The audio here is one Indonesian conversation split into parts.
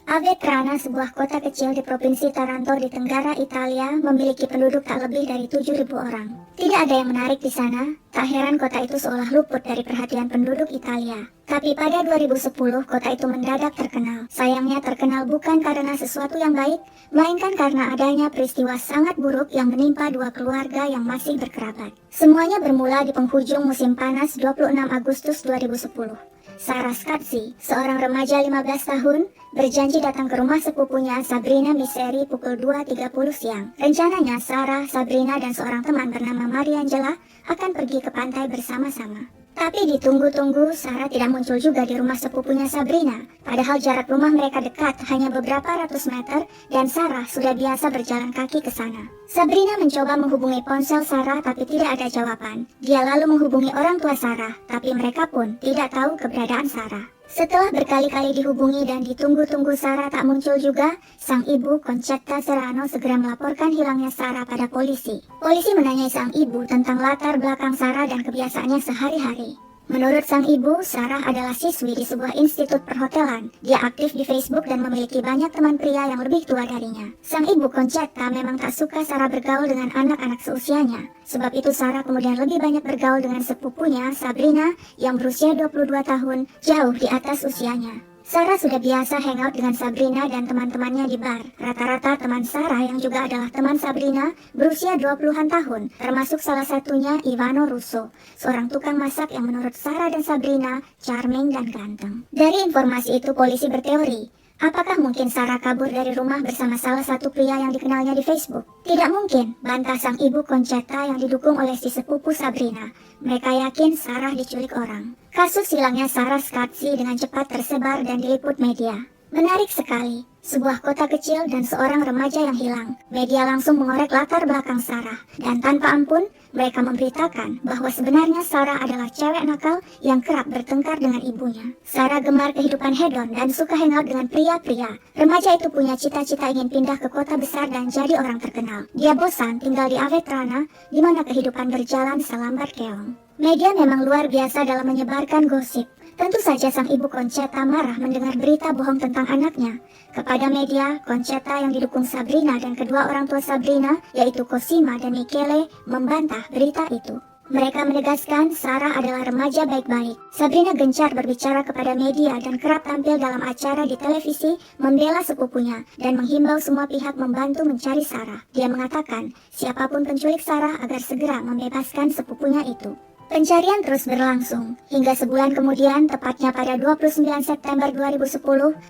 Avetrana, sebuah kota kecil di Provinsi Taranto di Tenggara Italia, memiliki penduduk tak lebih dari 7.000 orang. Tidak ada yang menarik di sana, tak heran kota itu seolah luput dari perhatian penduduk Italia. Tapi pada 2010, kota itu mendadak terkenal. Sayangnya terkenal bukan karena sesuatu yang baik, melainkan karena adanya peristiwa sangat buruk yang menimpa dua keluarga yang masih berkerabat. Semuanya bermula di penghujung musim panas 26 Agustus 2010. Sarah Scazzi, seorang remaja 15 tahun, berjanji datang ke rumah sepupunya Sabrina Miseri pukul 2.30 siang. Rencananya Sarah, Sabrina, dan seorang teman bernama Mariangela akan pergi ke pantai bersama-sama. Tapi ditunggu-tunggu, Sarah tidak muncul juga di rumah sepupunya Sabrina. Padahal jarak rumah mereka dekat, hanya beberapa ratus meter, dan Sarah sudah biasa berjalan kaki ke sana. Sabrina mencoba menghubungi ponsel Sarah, tapi tidak ada jawaban. Dia lalu menghubungi orang tua Sarah, tapi mereka pun tidak tahu keberadaan Sarah. Setelah berkali-kali dihubungi dan ditunggu-tunggu Sarah tak muncul juga, sang ibu Concetta Serrano segera melaporkan hilangnya Sarah pada polisi. Polisi menanyai sang ibu tentang latar belakang Sarah dan kebiasaannya sehari-hari. Menurut sang ibu, Sarah adalah siswi di sebuah institut perhotelan. Dia aktif di Facebook dan memiliki banyak teman pria yang lebih tua darinya. Sang ibu Concetta memang tak suka Sarah bergaul dengan anak-anak seusianya. Sebab itu Sarah kemudian lebih banyak bergaul dengan sepupunya, Sabrina, yang berusia 22 tahun, jauh di atas usianya. Sarah sudah biasa hangout dengan Sabrina dan teman-temannya di bar. Rata-rata teman Sarah yang juga adalah teman Sabrina berusia 20-an tahun, termasuk salah satunya Ivano Russo, seorang tukang masak yang menurut Sarah dan Sabrina charming dan ganteng. Dari informasi itu polisi berteori, apakah mungkin Sarah kabur dari rumah bersama salah satu pria yang dikenalnya di Facebook? Tidak mungkin, bantah sang ibu Concetta yang didukung oleh si sepupu Sabrina. Mereka yakin Sarah diculik orang. Kasus hilangnya Sarah Scazzi dengan cepat tersebar dan diliput media. Menarik sekali, sebuah kota kecil dan seorang remaja yang hilang. Media langsung mengorek latar belakang Sarah, dan tanpa ampun, mereka memberitakan bahwa sebenarnya Sarah adalah cewek nakal yang kerap bertengkar dengan ibunya. Sarah gemar kehidupan hedon dan suka hangout dengan pria-pria. Remaja itu punya cita-cita ingin pindah ke kota besar dan jadi orang terkenal. Dia bosan tinggal di Avetrana, di mana kehidupan berjalan selambat keong. Media memang luar biasa dalam menyebarkan gosip. Tentu saja sang ibu Concetta marah mendengar berita bohong tentang anaknya. Kepada media, Concetta yang didukung Sabrina dan kedua orang tua Sabrina, yaitu Cosima dan Michele, membantah berita itu. Mereka menegaskan Sarah adalah remaja baik-baik. Sabrina gencar berbicara kepada media dan kerap tampil dalam acara di televisi membela sepupunya dan menghimbau semua pihak membantu mencari Sarah. Dia mengatakan siapapun penculik Sarah agar segera membebaskan sepupunya itu. Pencarian terus berlangsung, hingga sebulan kemudian, tepatnya pada 29 September 2010,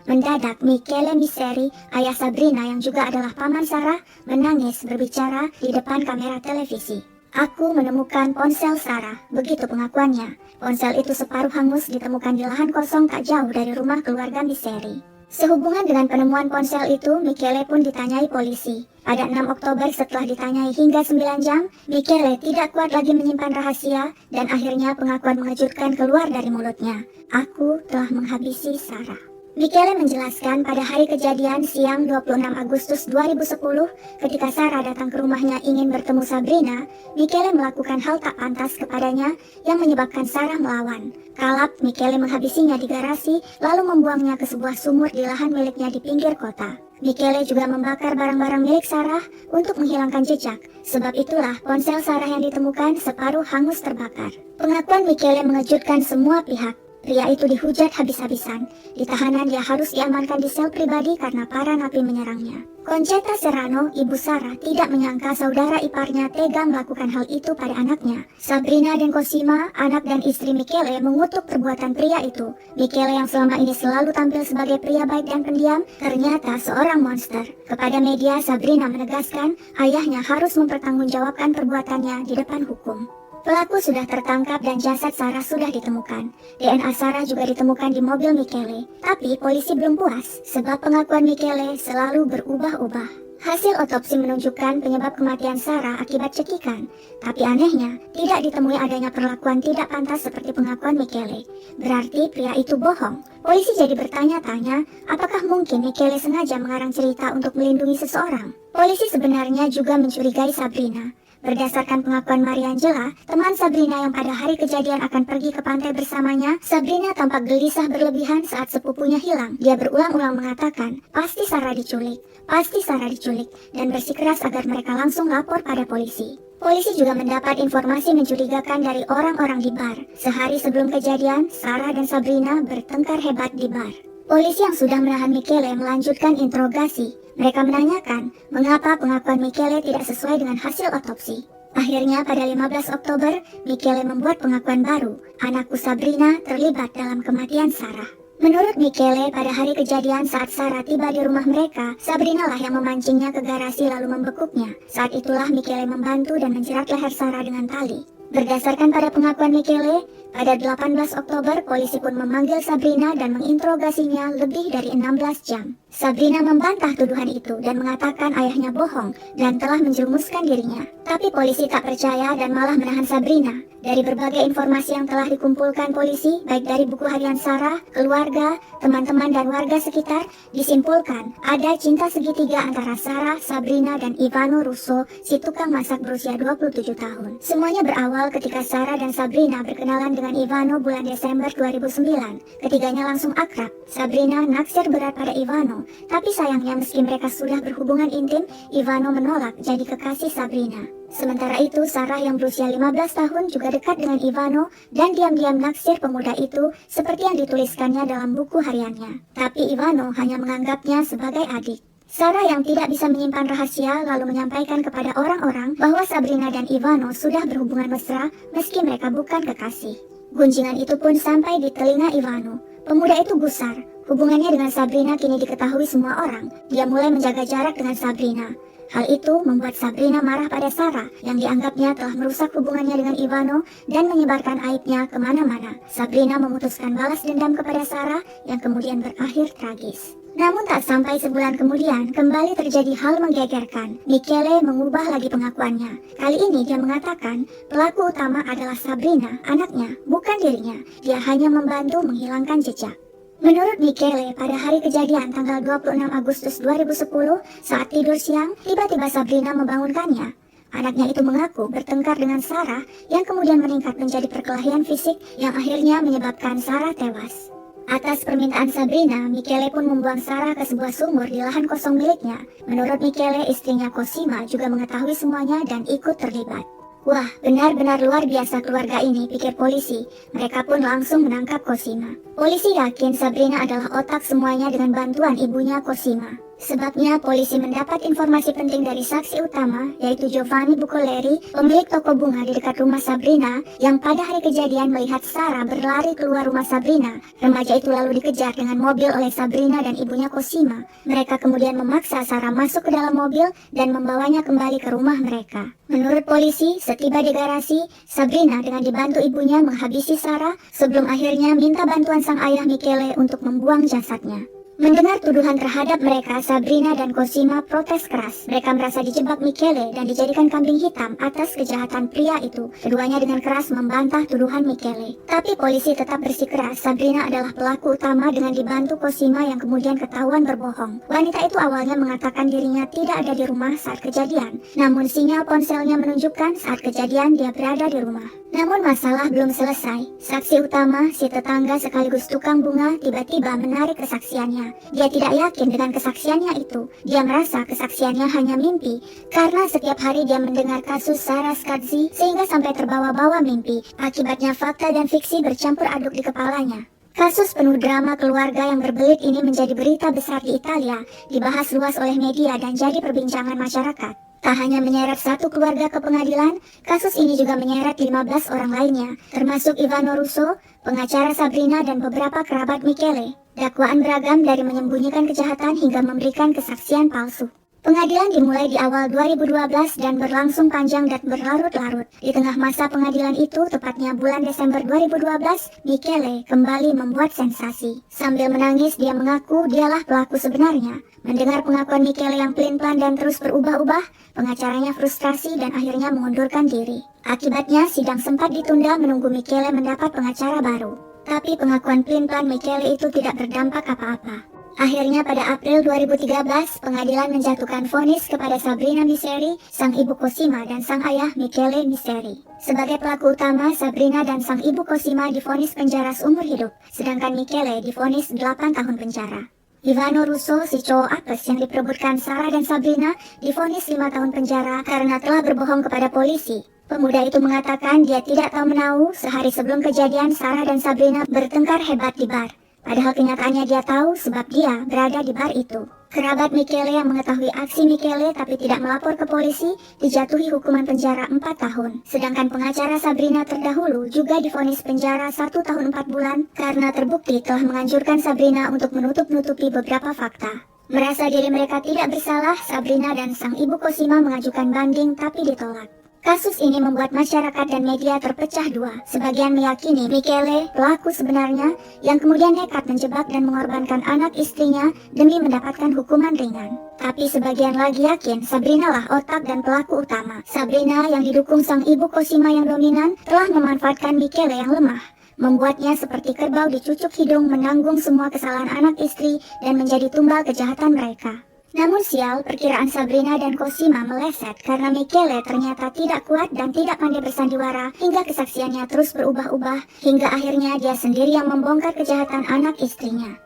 mendadak Michele Miseri, ayah Sabrina yang juga adalah paman Sarah, menangis berbicara di depan kamera televisi. Aku menemukan ponsel Sarah, begitu pengakuannya. Ponsel itu separuh hangus ditemukan di lahan kosong tak jauh dari rumah keluarga Miseri. Sehubungan dengan penemuan ponsel itu, Michele pun ditanyai polisi. Pada 6 Oktober setelah ditanyai hingga 9 jam, Michele tidak kuat lagi menyimpan rahasia dan akhirnya pengakuan mengejutkan keluar dari mulutnya. Aku telah menghabisi Sarah. Michele menjelaskan pada hari kejadian siang 26 Agustus 2010, ketika Sarah datang ke rumahnya ingin bertemu Sabrina, Michele melakukan hal tak pantas kepadanya yang menyebabkan Sarah melawan. Kalap, Michele menghabisinya di garasi, lalu membuangnya ke sebuah sumur di lahan miliknya di pinggir kota. Michele juga membakar barang-barang milik Sarah untuk menghilangkan jejak. Sebab itulah ponsel Sarah yang ditemukan separuh hangus terbakar. Pengakuan Michele mengejutkan semua pihak. Pria itu dihujat habis-habisan. Di tahanan dia harus diamankan di sel pribadi karena para napi menyerangnya. Concetta Serrano, ibu Sarah, tidak menyangka saudara iparnya tega melakukan hal itu pada anaknya. Sabrina dan Cosima, anak dan istri Michele, mengutuk perbuatan pria itu. Michele yang selama ini selalu tampil sebagai pria baik dan pendiam, ternyata seorang monster. Kepada media, Sabrina menegaskan ayahnya harus mempertanggungjawabkan perbuatannya di depan hukum. Pelaku sudah tertangkap dan jasad Sarah sudah ditemukan. DNA Sarah juga ditemukan di mobil Michele. Tapi polisi belum puas, sebab pengakuan Michele selalu berubah-ubah. Hasil otopsi menunjukkan penyebab kematian Sarah akibat cekikan. Tapi anehnya, tidak ditemui adanya perlakuan tidak pantas seperti pengakuan Michele. Berarti pria itu bohong. Polisi jadi bertanya-tanya, apakah mungkin Michele sengaja mengarang cerita untuk melindungi seseorang? Polisi sebenarnya juga mencurigai Sabrina. Berdasarkan pengakuan Mariangela, teman Sabrina yang pada hari kejadian akan pergi ke pantai bersamanya, Sabrina tampak gelisah berlebihan saat sepupunya hilang. Dia berulang-ulang mengatakan, pasti Sarah diculik, dan bersikeras agar mereka langsung lapor pada polisi. Polisi juga mendapat informasi mencurigakan dari orang-orang di bar. Sehari sebelum kejadian, Sarah dan Sabrina bertengkar hebat di bar. Polisi yang sudah menahan Michele melanjutkan interogasi. Mereka menanyakan mengapa pengakuan Michele tidak sesuai dengan hasil otopsi. Akhirnya pada 15 Oktober, Michele membuat pengakuan baru. Anakku Sabrina terlibat dalam kematian Sarah. Menurut Michele, pada hari kejadian saat Sarah tiba di rumah mereka, Sabrina lah yang memancingnya ke garasi lalu membekuknya. Saat itulah Michele membantu dan menjerat leher Sarah dengan tali. Berdasarkan pada pengakuan Michele, pada 18 Oktober polisi pun memanggil Sabrina dan menginterogasinya lebih dari 16 jam. Sabrina membantah tuduhan itu dan mengatakan ayahnya bohong dan telah menjerumuskan dirinya. Tapi polisi tak percaya dan malah menahan Sabrina. Dari berbagai informasi yang telah dikumpulkan polisi, baik dari buku harian Sarah, keluarga, teman-teman dan warga sekitar, disimpulkan ada cinta segitiga antara Sarah, Sabrina, dan Ivano Russo, si tukang masak berusia 27 tahun. Semuanya berawal ketika Sarah dan Sabrina berkenalan dengan Ivano bulan Desember 2009. Ketiganya langsung akrab. Sabrina naksir berat pada Ivano, tapi sayangnya meski mereka sudah berhubungan intim, Ivano menolak jadi kekasih Sabrina. Sementara itu, Sarah yang berusia 15 tahun juga dekat dengan Ivano dan diam-diam naksir pemuda itu seperti yang dituliskannya dalam buku hariannya. Tapi Ivano hanya menganggapnya sebagai adik. Sarah yang tidak bisa menyimpan rahasia lalu menyampaikan kepada orang-orang bahwa Sabrina dan Ivano sudah berhubungan mesra meski mereka bukan kekasih. Gunjingan itu pun sampai di telinga Ivano. Pemuda itu gusar. Hubungannya dengan Sabrina kini diketahui semua orang. Dia mulai menjaga jarak dengan Sabrina. Hal itu membuat Sabrina marah pada Sarah yang dianggapnya telah merusak hubungannya dengan Ivano dan menyebarkan aibnya kemana-mana. Sabrina memutuskan balas dendam kepada Sarah yang kemudian berakhir tragis. Namun tak sampai sebulan kemudian, kembali terjadi hal menggegerkan. Michele mengubah lagi pengakuannya. Kali ini dia mengatakan pelaku utama adalah Sabrina, anaknya, bukan dirinya. Dia hanya membantu menghilangkan jejak. Menurut Michele, pada hari kejadian tanggal 26 Agustus 2010, saat tidur siang, tiba-tiba Sabrina membangunkannya. Anaknya itu mengaku bertengkar dengan Sarah yang kemudian meningkat menjadi perkelahian fisik yang akhirnya menyebabkan Sarah tewas. Atas permintaan Sabrina, Michele pun membuang Sarah ke sebuah sumur di lahan kosong miliknya. Menurut Michele, istrinya Cosima juga mengetahui semuanya dan ikut terlibat. Wah, benar-benar luar biasa keluarga ini, pikir polisi. Mereka pun langsung menangkap Cosima. Polisi yakin Sabrina adalah otak semuanya dengan bantuan ibunya Cosima. Sebabnya polisi mendapat informasi penting dari saksi utama, yaitu Giovanni Bucoleri, pemilik toko bunga di dekat rumah Sabrina, yang pada hari kejadian melihat Sarah berlari keluar rumah Sabrina. Remaja itu lalu dikejar dengan mobil oleh Sabrina dan ibunya Cosima. Mereka kemudian memaksa Sarah masuk ke dalam mobil dan membawanya kembali ke rumah mereka. Menurut polisi, setiba di garasi, Sabrina dengan dibantu ibunya menghabisi Sarah sebelum akhirnya minta bantuan sang ayah Michele untuk membuang jasadnya. Mendengar tuduhan terhadap mereka, Sabrina dan Cosima protes keras. Mereka merasa dijebak Michele dan dijadikan kambing hitam atas kejahatan pria itu. Keduanya dengan keras membantah tuduhan Michele. Tapi polisi tetap bersikeras Sabrina adalah pelaku utama dengan dibantu Cosima yang kemudian ketahuan berbohong. Wanita itu awalnya mengatakan dirinya tidak ada di rumah saat kejadian. Namun sinyal ponselnya menunjukkan saat kejadian dia berada di rumah. Namun masalah belum selesai. Saksi utama, si tetangga sekaligus tukang bunga, tiba-tiba menarik kesaksiannya. Dia tidak yakin dengan kesaksiannya itu. Dia merasa kesaksiannya hanya mimpi, karena setiap hari dia mendengar kasus Sarah Scazzi sehingga sampai terbawa-bawa mimpi. Akibatnya fakta dan fiksi bercampur aduk di kepalanya. Kasus penuh drama keluarga yang berbelit ini menjadi berita besar di Italia, dibahas luas oleh media dan jadi perbincangan masyarakat. Tak hanya menyeret satu keluarga ke pengadilan, kasus ini juga menyeret 15 orang lainnya, termasuk Ivano Russo, pengacara Sabrina dan beberapa kerabat Michele. Dakwaan beragam dari menyembunyikan kejahatan hingga memberikan kesaksian palsu. Pengadilan dimulai di awal 2012 dan berlangsung panjang dan berlarut-larut. Di tengah masa pengadilan itu, tepatnya bulan Desember 2012, Michele kembali membuat sensasi. Sambil menangis, dia mengaku dialah pelaku sebenarnya. Mendengar pengakuan Michele yang pelin-pelan dan terus berubah-ubah, pengacaranya frustrasi dan akhirnya mengundurkan diri. Akibatnya, sidang sempat ditunda menunggu Michele mendapat pengacara baru. Tapi pengakuan pelin-pelan Michele itu tidak berdampak apa-apa. Akhirnya pada April 2013, pengadilan menjatuhkan vonis kepada Sabrina Misseri, sang ibu Cosima dan sang ayah Michele Misseri. Sebagai pelaku utama, Sabrina dan sang ibu Cosima divonis penjara seumur hidup, sedangkan Michele divonis 8 tahun penjara. Ivano Russo, si cowok apes yang diperebutkan Sarah dan Sabrina, divonis 5 tahun penjara karena telah berbohong kepada polisi. Pemuda itu mengatakan dia tidak tahu menahu sehari sebelum kejadian Sarah dan Sabrina bertengkar hebat di bar. Padahal kenyataannya dia tahu sebab dia berada di bar itu. Kerabat Michele yang mengetahui aksi Michele tapi tidak melapor ke polisi dijatuhi hukuman penjara 4 tahun. Sedangkan pengacara Sabrina terdahulu juga divonis penjara 1 tahun 4 bulan karena terbukti telah menganjurkan Sabrina untuk menutup-nutupi beberapa fakta. Merasa diri mereka tidak bersalah, Sabrina dan sang ibu Cosima mengajukan banding tapi ditolak. Kasus ini membuat masyarakat dan media terpecah dua. Sebagian meyakini Michele pelaku sebenarnya yang kemudian nekat menjebak dan mengorbankan anak istrinya demi mendapatkan hukuman ringan. Tapi sebagian lagi yakin Sabrina lah otak dan pelaku utama. Sabrina yang didukung sang ibu Cosima yang dominan telah memanfaatkan Michele yang lemah, membuatnya seperti kerbau dicucuk hidung menanggung semua kesalahan anak istri dan menjadi tumbal kejahatan mereka. Namun sial, perkiraan Sabrina dan Cosima meleset karena Michele ternyata tidak kuat dan tidak pandai bersandiwara hingga kesaksiannya terus berubah-ubah hingga akhirnya dia sendiri yang membongkar kejahatan anak istrinya.